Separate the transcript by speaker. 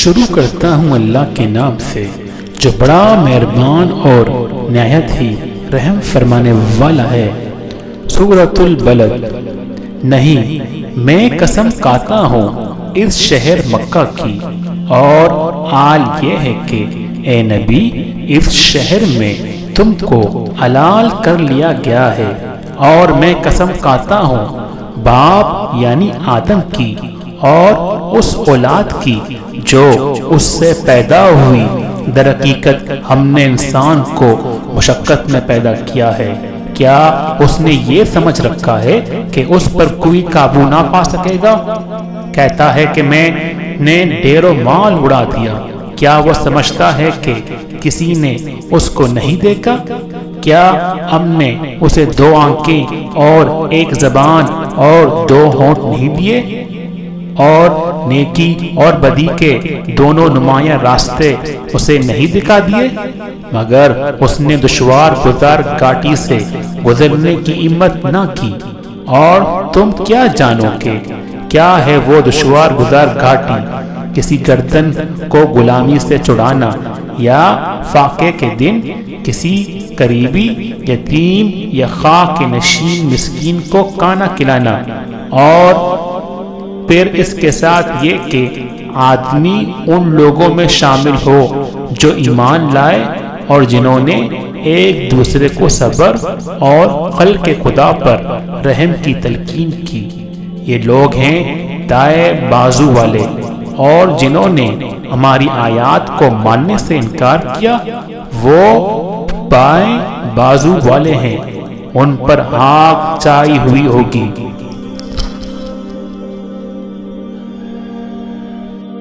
Speaker 1: شروع کرتا ہوں اللہ کے نام سے جو بڑا مہربان اور نہایت ہی رحم فرمانے والا ہے۔ سورۃ البلد۔ نہیں، میں قسم کھاتا ہوں اس شہر مکہ کی، اور حال یہ ہے کہ اے نبی اس شہر میں تم کو حلال کر لیا گیا ہے، اور میں قسم کھاتا ہوں باپ یعنی آدم کی اور اس اولاد کی جو اس سے پیدا ہوئی، در حقیقت ہم نے انسان کو مشقت میں پیدا کیا ہے۔ کیا اس نے یہ سمجھ رکھا ہے کہ اس پر کوئی قابو نہ پا سکے گا؟ کہتا ہے کہ میں نے ڈھیر و مال اڑا دیا، کیا وہ سمجھتا ہے کہ کسی نے اس کو نہیں دیکھا؟ کیا ہم نے اسے 2 آنکھیں اور 1 زبان اور 2 ہونٹ نہیں دیے، اور نیکی اور بدی کے دونوں نمایاں راستے اسے نہیں دکھا دیے؟ مگر اس نے دشوار گزار گھاٹی سے گزرنے کی ہمت نہ کی، اور تم کیا جانو کہ کیا ہے وہ دشوار گزار گھاٹی؟ کسی گردن کو غلامی سے چھڑانا، یا فاقے کے دن کسی قریبی یتیم یا خاک کے نشین مسکین کو کھانا کھلانا، اور پھر اس کے ساتھ یہ کہ آدمی ان لوگوں میں شامل ہو جو ایمان لائے اور جنہوں نے ایک دوسرے کو صبر اور خلق خدا پر رحم کی تلقین کی۔ یہ لوگ ہیں دائیں بازو والے، اور جنہوں نے ہماری آیات کو ماننے سے انکار کیا وہ بائیں بازو والے ہیں، ان پر آگ چائی ہوئی ہوگی۔